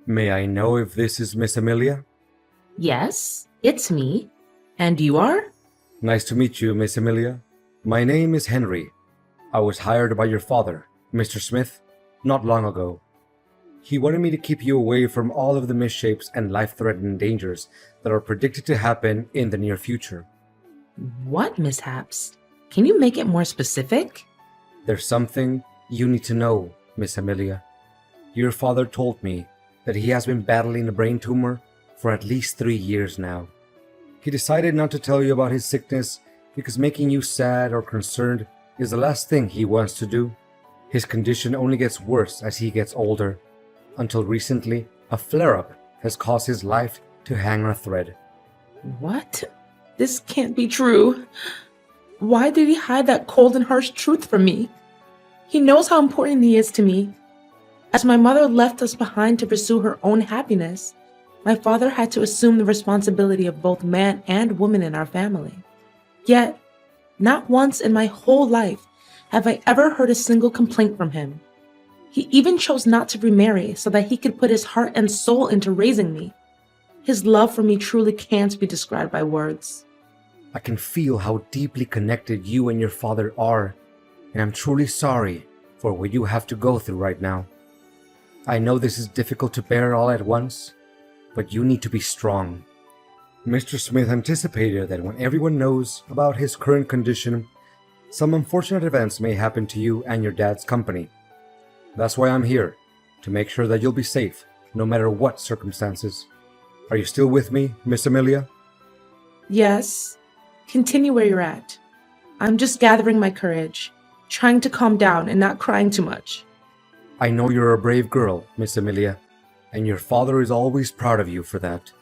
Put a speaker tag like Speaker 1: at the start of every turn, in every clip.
Speaker 1: May I know if this is Miss Amelia?
Speaker 2: Yes, it's me. And you are?
Speaker 1: Nice to meet you, Miss Amelia. My name is Henry. I was hired by your father, Mr. Smith, not long ago. He wanted me to keep you away from all of the misshapes and life-threatening dangers that are predicted to happen in the near future.
Speaker 2: What mishaps? Can you make it more specific?
Speaker 1: There's something you need to know, Miss Amelia. Your father told me that he has been battling a brain tumor for at least 3 years now. He decided not to tell you about his sickness because making you sad or concerned is the last thing he wants to do. His condition only gets worse as he gets older. Until recently, a flare-up has caused his life to hang on a thread.
Speaker 2: What? This can't be true. Why did he hide that cold and harsh truth from me? He knows how important he is to me. As my mother left us behind to pursue her own happiness, my father had to assume the responsibility of both man and woman in our family. Yet, not once in my whole life have I ever heard a single complaint from him. He even chose not to remarry so that he could put his heart and soul into raising me. His love for me truly can't be described by words.
Speaker 1: I can feel how deeply connected you and your father are, and I'm truly sorry for what you have to go through right now. I know this is difficult to bear all at once, but you need to be strong. Mr. Smith anticipated that when everyone knows about his current condition, some unfortunate events may happen to you and your dad's company. That's why I'm here, to make sure that you'll be safe, no matter what circumstances. Are you still with me, Miss Amelia?
Speaker 2: Yes, continue where you're at. I'm just gathering my courage, trying to calm down and not crying too much.
Speaker 1: I know you're a brave girl, Miss Amelia, and your father is always proud of you for that.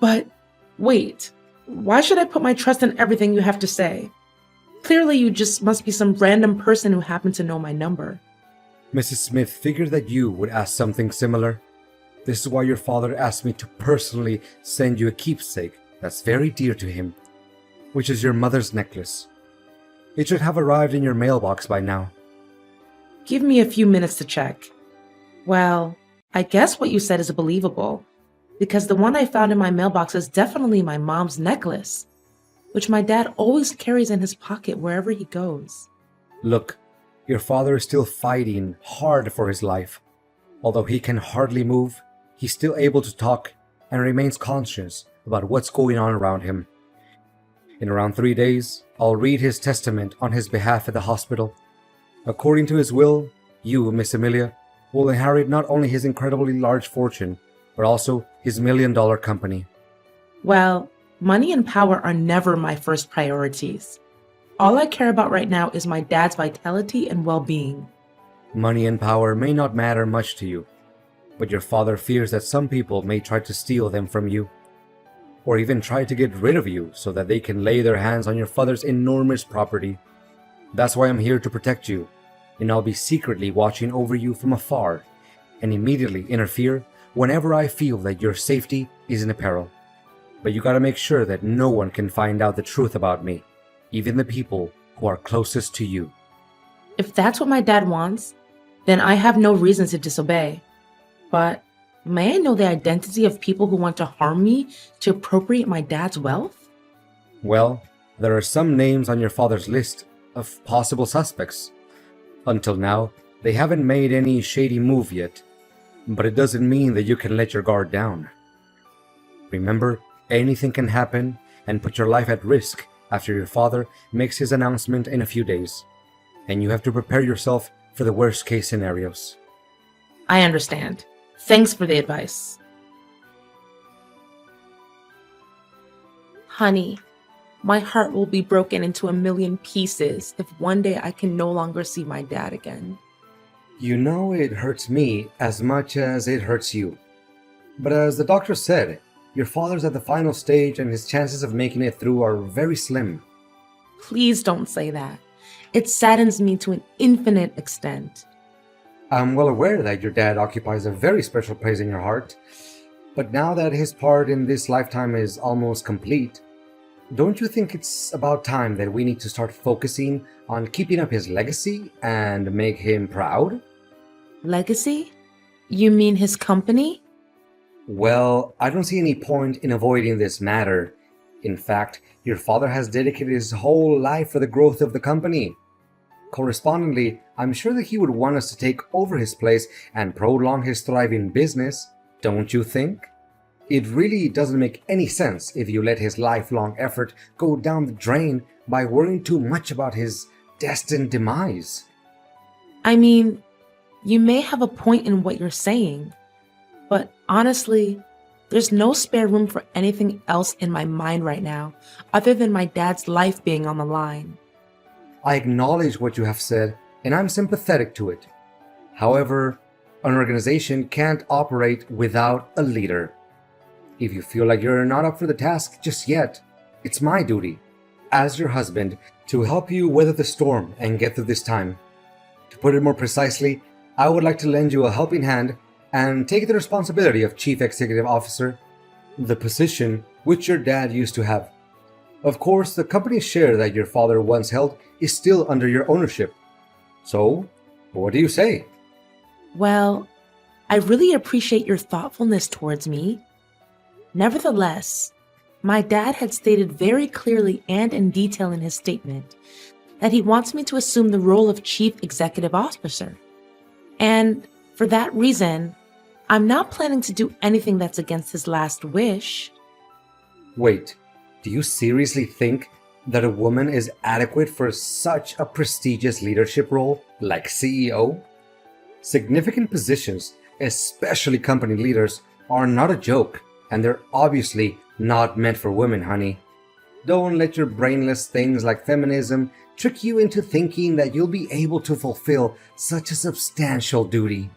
Speaker 2: But wait, why should I put my trust in everything you have to say? Clearly you just must be some random person who happened to know my number.
Speaker 1: Mrs. Smith figured that you would ask something similar. This is why your father asked me to personally send you a keepsake that's very dear to him, which is your mother's necklace. It should have arrived in your mailbox by now.
Speaker 2: Give me a few minutes to check. Well, I guess what you said is believable, because the one I found in my mailbox is definitely my mom's necklace, which my dad always carries in his pocket wherever he goes.
Speaker 1: Look, your father is still fighting hard for his life. Although he can hardly move, he's still able to talk and remains conscious about what's going on around him. In around 3 days, I'll read his testament on his behalf at the hospital. According to his will, you, Miss Amelia, will inherit not only his incredibly large fortune, but also his $1 million company.
Speaker 2: Well, money and power are never my first priorities. All I care about right now is my dad's vitality and well-being.
Speaker 1: Money and power may not matter much to you, but your father fears that some people may try to steal them from you, or even try to get rid of you so that they can lay their hands on your father's enormous property. That's why I'm here to protect you, and I'll be secretly watching over you from afar, and immediately interfere whenever I feel that your safety is in peril. But you gotta make sure that no one can find out the truth about me, even the people who are closest to you.
Speaker 2: If that's what my dad wants, then I have no reason to disobey. But may I know the identity of people who want to harm me to appropriate my dad's wealth?
Speaker 1: Well, there are some names on your father's list of possible suspects. Until now, they haven't made any shady move yet, but it doesn't mean that you can let your guard down. Remember, anything can happen and put your life at risk after your father makes his announcement in a few days, and you have to prepare yourself for the worst case scenarios.
Speaker 2: I understand. Thanks for the advice. Honey, my heart will be broken into a million pieces if one day I can no longer see my dad again.
Speaker 1: You know it hurts me as much as it hurts you. But as the doctor said, your father's at the final stage and his chances of making it through are very slim.
Speaker 2: Please don't say that. It saddens me to an infinite extent.
Speaker 1: I'm well aware that your dad occupies a very special place in your heart, but now that his part in this lifetime is almost complete, don't you think it's about time that we need to start focusing on keeping up his legacy and make him proud?
Speaker 2: Legacy? You mean his company?
Speaker 1: Well, I don't see any point in avoiding this matter. In fact, your father has dedicated his whole life for the growth of the company. Correspondingly, I'm sure that he would want us to take over his place and prolong his thriving business, don't you think? It really doesn't make any sense if you let his lifelong effort go down the drain by worrying too much about his destined demise.
Speaker 2: I mean, you may have a point in what you're saying, but honestly, there's no spare room for anything else in my mind right now other than my dad's life being on the line.
Speaker 1: I acknowledge what you have said, and I'm sympathetic to it. However, an organization can't operate without a leader. If you feel like you're not up for the task just yet, it's my duty, as your husband, to help you weather the storm and get through this time. To put it more precisely, I would like to lend you a helping hand and take the responsibility of Chief Executive Officer, the position which your dad used to have. Of course, the company share that your father once held is still under your ownership. So, what do you say?
Speaker 2: Well, I really appreciate your thoughtfulness towards me. Nevertheless, my dad had stated very clearly and in detail in his statement that he wants me to assume the role of Chief Executive Officer. And for that reason, I'm not planning to do anything that's against his last wish.
Speaker 1: Wait, do you seriously think that a woman is adequate for such a prestigious leadership role like CEO? Significant positions, especially company leaders, are not a joke, and they're obviously not meant for women, honey. Don't let your brainless things like feminism trick you into thinking that you'll be able to fulfill such a substantial duty.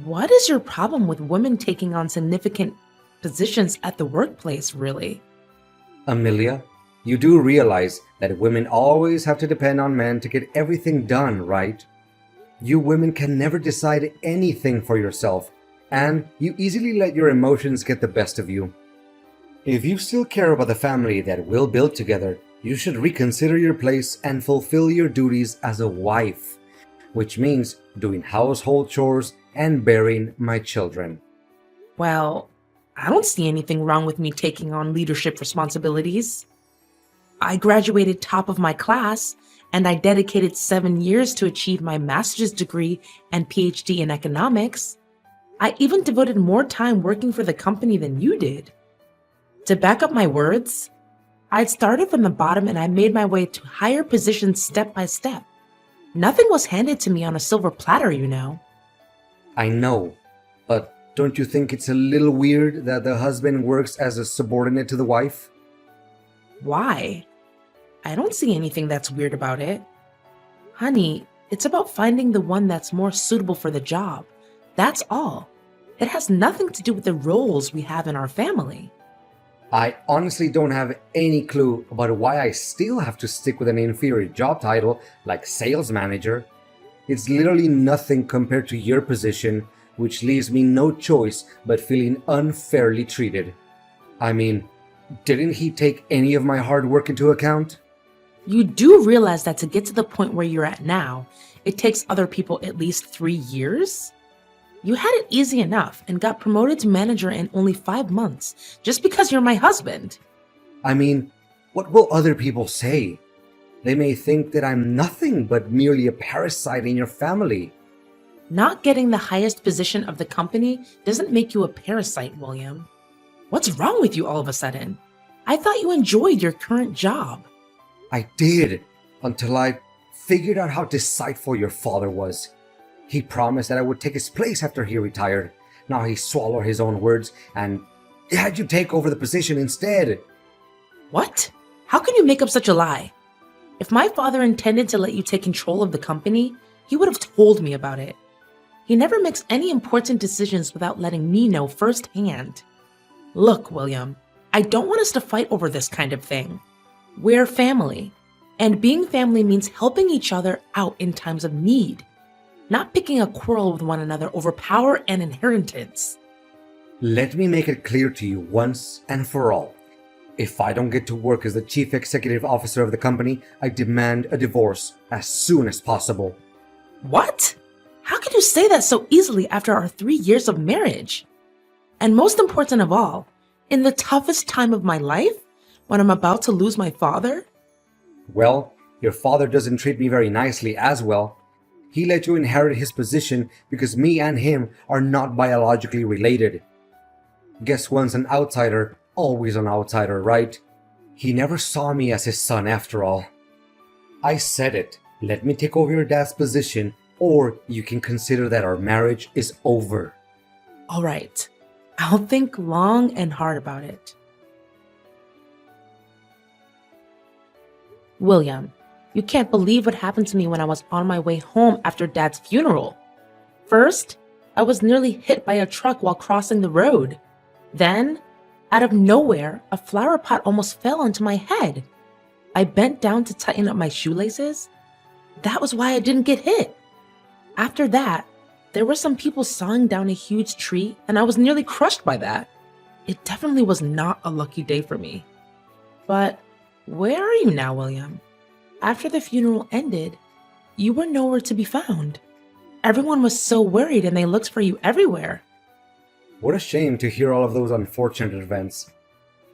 Speaker 2: What is your problem with women taking on significant positions at the workplace, really?
Speaker 1: Amelia, you do realize that women always have to depend on men to get everything done, right? You women can never decide anything for yourself, and you easily let your emotions get the best of you. If you still care about the family that we'll build together, you should reconsider your place and fulfill your duties as a wife, which means doing household chores and bearing my children.
Speaker 2: Well, I don't see anything wrong with me taking on leadership responsibilities. I graduated top of my class, and I dedicated 7 years to achieve my master's degree and PhD in economics. I even devoted more time working for the company than you did. To back up my words, I'd started from the bottom and I made my way to higher positions step by step. Nothing was handed to me on a silver platter, you know.
Speaker 1: I know, but don't you think it's a little weird that the husband works as a subordinate to the wife?
Speaker 2: Why? I don't see anything that's weird about it. Honey, it's about finding the one that's more suitable for the job. That's all. It has nothing to do with the roles we have in our family.
Speaker 1: I honestly don't have any clue about why I still have to stick with an inferior job title like sales manager. It's literally nothing compared to your position, which leaves me no choice but feeling unfairly treated. I mean, didn't he take any of my hard work into account?
Speaker 2: You do realize that to get to the point where you're at now, it takes other people at least 3 years? You had it easy enough and got promoted to manager in only 5 months just because you're my husband.
Speaker 1: I mean, what will other people say? They may think that I'm nothing but merely a parasite in your family.
Speaker 2: Not getting the highest position of the company doesn't make you a parasite, William. What's wrong with you all of a sudden? I thought you enjoyed your current job.
Speaker 1: I did, until I figured out how deceitful your father was. He promised that I would take his place after he retired. Now he swallowed his own words and had you take over the position instead.
Speaker 2: What? How can you make up such a lie? If my father intended to let you take control of the company, he would have told me about it. He never makes any important decisions without letting me know firsthand. Look, William, I don't want us to fight over this kind of thing. We're family, and being family means helping each other out in times of need, not picking a quarrel with one another over power and inheritance.
Speaker 1: Let me make it clear to you once and for all. If I don't get to work as the chief executive officer of the company, I demand a divorce as soon as possible.
Speaker 2: What? How can you say that so easily after our 3 years of marriage? And most important of all, in the toughest time of my life, when I'm about to lose my father?
Speaker 1: Well, your father doesn't treat me very nicely as well. He let you inherit his position because me and him are not biologically related. Guess once an outsider, always an outsider, right? He never saw me as his son after all. I said it. Let me take over your dad's position, or you can consider that our marriage is over.
Speaker 2: All right, I'll think long and hard about it. William, you can't believe what happened to me when I was on my way home after Dad's funeral. First, I was nearly hit by a truck while crossing the road. Then, out of nowhere, a flower pot almost fell onto my head. I bent down to tighten up my shoelaces. That was why I didn't get hit. After that, there were some people sawing down a huge tree, and I was nearly crushed by that. It definitely was not a lucky day for me. But where are you now, William? After the funeral ended, you were nowhere to be found. Everyone was so worried and they looked for you everywhere.
Speaker 1: What a shame to hear all of those unfortunate events.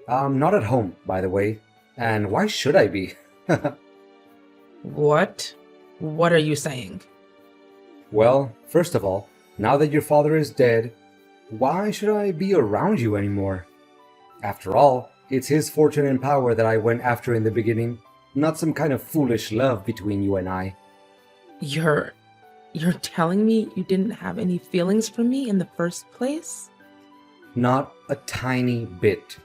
Speaker 1: I'm not at home, by the way. And why should I be?
Speaker 2: What? What are you saying?
Speaker 1: Well, first of all, now that your father is dead, why should I be around you anymore? After all, it's his fortune and power that I went after in the beginning, not some kind of foolish love between you and I.
Speaker 2: You're telling me you didn't have any feelings for me in the first place?
Speaker 1: Not a tiny bit.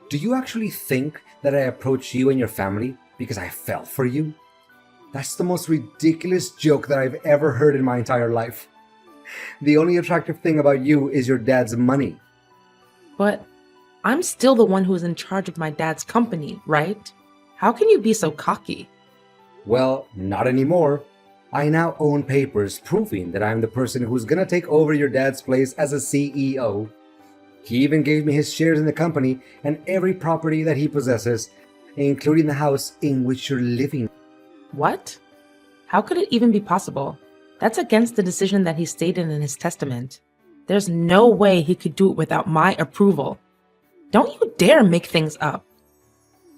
Speaker 1: Do you actually think that I approached you and your family because I fell for you? That's the most ridiculous joke that I've ever heard in my entire life. The only attractive thing about you is your dad's money.
Speaker 2: But I'm still the one who's in charge of my dad's company, right? How can you be so cocky?
Speaker 1: Well, not anymore. I now own papers proving that I'm the person who's gonna take over your dad's place as a CEO. He even gave me his shares in the company and every property that he possesses, including the house in which you're living.
Speaker 2: What? How could it even be possible? That's against the decision that he stated in his testament. There's no way he could do it without my approval. Don't you dare make things up.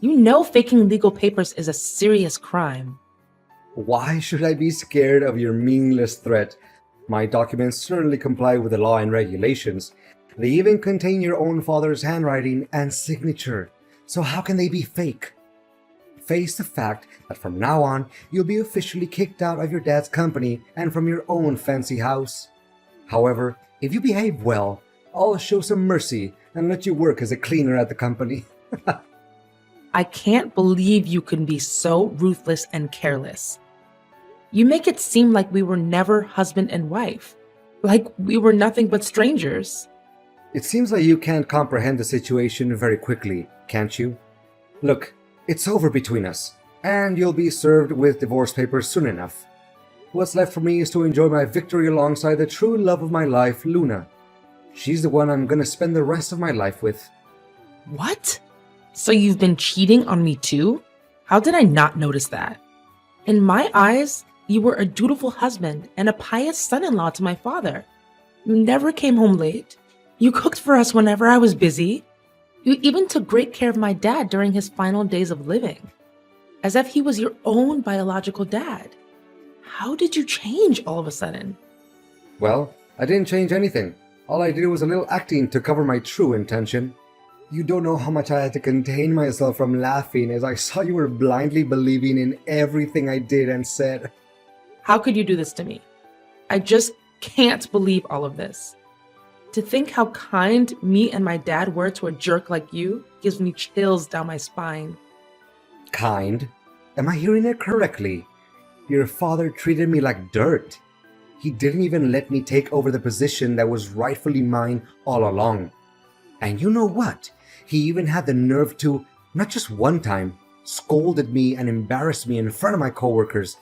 Speaker 2: You know faking legal papers is a serious crime.
Speaker 1: Why should I be scared of your meaningless threat? My documents certainly comply with the law and regulations. They even contain your own father's handwriting and signature. So how can they be fake? Face the fact that from now on, you'll be officially kicked out of your dad's company and from your own fancy house. However, if you behave well, I'll show some mercy and let you work as a cleaner at the company.
Speaker 2: I can't believe you can be so ruthless and careless. You make it seem like we were never husband and wife, like we were nothing but strangers.
Speaker 1: It seems like you can't comprehend the situation very quickly, can't you? Look, it's over between us, and you'll be served with divorce papers soon enough. What's left for me is to enjoy my victory alongside the true love of my life, Luna. She's the one I'm gonna spend the rest of my life with.
Speaker 2: What? So you've been cheating on me too? How did I not notice that? In my eyes, you were a dutiful husband and a pious son-in-law to my father. You never came home late. You cooked for us whenever I was busy. You even took great care of my dad during his final days of living, as if he was your own biological dad. How did you change all of a sudden?
Speaker 1: Well, I didn't change anything. All I did was a little acting to cover my true intention. You don't know how much I had to contain myself from laughing as I saw you were blindly believing in everything I did and said.
Speaker 2: How could you do this to me? I just can't believe all of this. To think how kind me and my dad were to a jerk like you gives me chills down my spine.
Speaker 1: Kind? Am I hearing it correctly? Your father treated me like dirt. He didn't even let me take over the position that was rightfully mine all along. And you know what? He even had the nerve to, not just one time, scolded me and embarrassed me in front of my coworkers.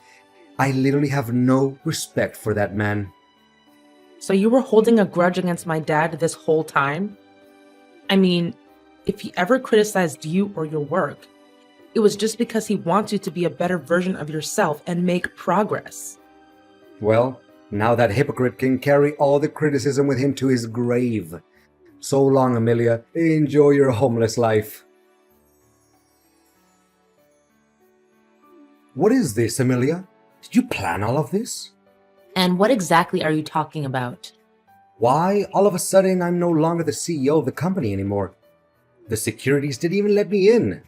Speaker 1: I literally have no respect for that man.
Speaker 2: So you were holding a grudge against my dad this whole time? I mean, if he ever criticized you or your work, it was just because he wants you to be a better version of yourself and make progress.
Speaker 1: Well, now that hypocrite can carry all the criticism with him to his grave. So long, Amelia. Enjoy your homeless life. What is this, Amelia? Did you plan all of this?
Speaker 2: And what exactly are you talking about?
Speaker 1: Why, all of a sudden, I'm no longer the CEO of the company anymore. The securities didn't even let me in.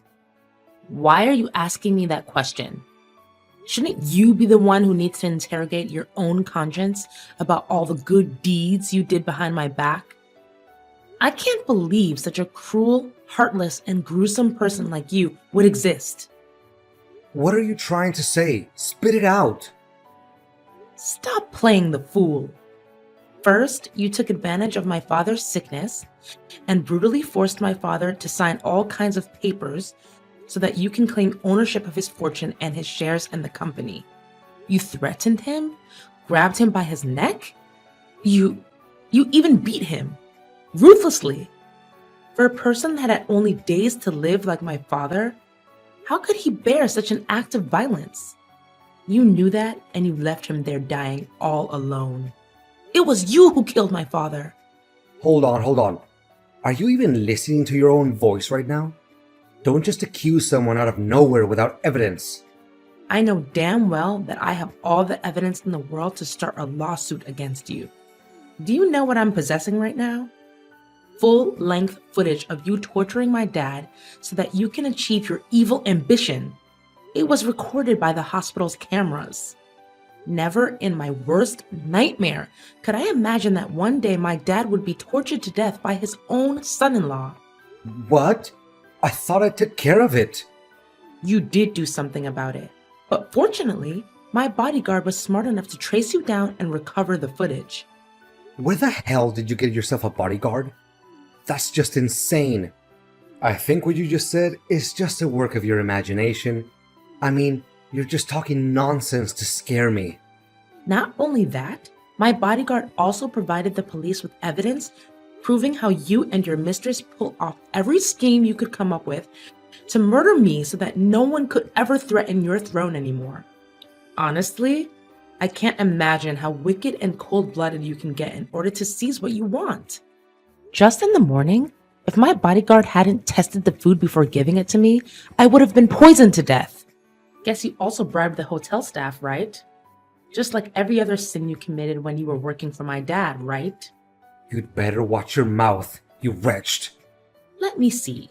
Speaker 2: Why are you asking me that question? Shouldn't you be the one who needs to interrogate your own conscience about all the good deeds you did behind my back? I can't believe such a cruel, heartless, and gruesome person like you would exist.
Speaker 1: What are you trying to say? Spit it out.
Speaker 2: Stop playing the fool. First, you took advantage of my father's sickness and brutally forced my father to sign all kinds of papers so that you can claim ownership of his fortune and his shares in the company. You threatened him, grabbed him by his neck. You even beat him, ruthlessly. For a person that had only days to live like my father, how could he bear such an act of violence? You knew that, and you left him there dying all alone. It was you who killed my father.
Speaker 1: Hold on. Are you even listening to your own voice right now? Don't just accuse someone out of nowhere without evidence.
Speaker 2: I know damn well that I have all the evidence in the world to start a lawsuit against you. Do you know what I'm possessing right now? Full-length footage of you torturing my dad so that you can achieve your evil ambition. It was recorded by the hospital's cameras. Never in my worst nightmare could I imagine that one day my dad would be tortured to death by his own son-in-law.
Speaker 1: What? I thought I took care of it.
Speaker 2: You did do something about it. But fortunately, my bodyguard was smart enough to trace you down and recover the footage.
Speaker 1: Where the hell did you get yourself a bodyguard? That's just insane. I think what you just said is just a work of your imagination. I mean, you're just talking nonsense to scare me.
Speaker 2: Not only that, my bodyguard also provided the police with evidence proving how you and your mistress pulled off every scheme you could come up with to murder me so that no one could ever threaten your throne anymore. Honestly, I can't imagine how wicked and cold-blooded you can get in order to seize what you want. Just in the morning, if my bodyguard hadn't tested the food before giving it to me, I would have been poisoned to death. Guess you also bribed the hotel staff, right? Just like every other sin you committed when you were working for my dad, right?
Speaker 1: You'd better watch your mouth, you wretched.
Speaker 2: Let me see.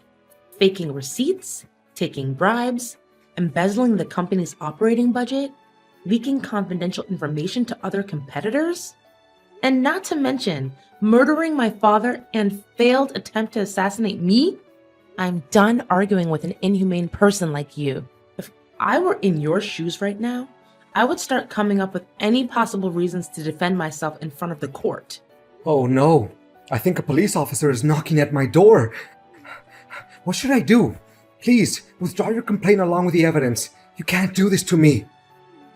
Speaker 2: Faking receipts, taking bribes, embezzling the company's operating budget, leaking confidential information to other competitors, and not to mention murdering my father and failed attempt to assassinate me? I'm done arguing with an inhumane person like you. If I were in your shoes right now, I would start coming up with any possible reasons to defend myself in front of the court.
Speaker 1: Oh no, I think a police officer is knocking at my door. What should I do? Please, withdraw your complaint along with the evidence. You can't do this to me.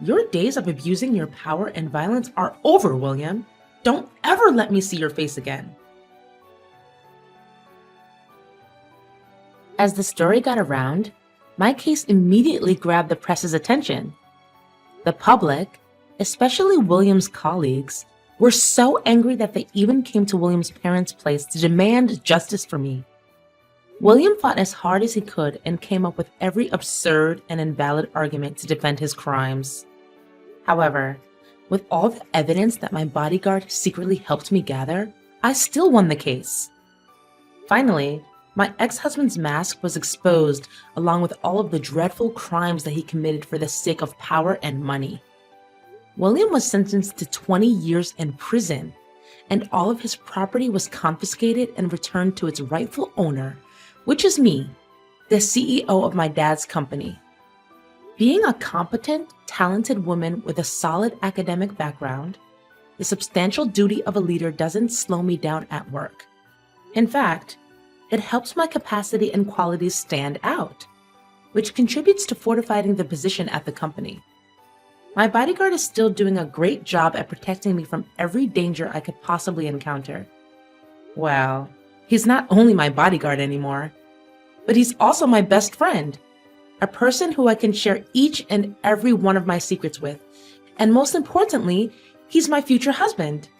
Speaker 2: Your days of abusing your power and violence are over, William. Don't ever let me see your face again. As the story got around, my case immediately grabbed the press's attention. The public, especially William's colleagues, were so angry that they even came to William's parents' place to demand justice for me. William fought as hard as he could and came up with every absurd and invalid argument to defend his crimes. However, with all the evidence that my bodyguard secretly helped me gather, I still won the case. Finally, my ex-husband's mask was exposed along with all of the dreadful crimes that he committed for the sake of power and money. William was sentenced to 20 years in prison, and all of his property was confiscated and returned to its rightful owner, which is me, the CEO of my dad's company. Being a competent, talented woman with a solid academic background, the substantial duty of a leader doesn't slow me down at work. In fact, it helps my capacity and qualities stand out, which contributes to fortifying the position at the company. My bodyguard is still doing a great job at protecting me from every danger I could possibly encounter. Well, he's not only my bodyguard anymore, but he's also my best friend, a person who I can share each and every one of my secrets with, and most importantly, he's my future husband.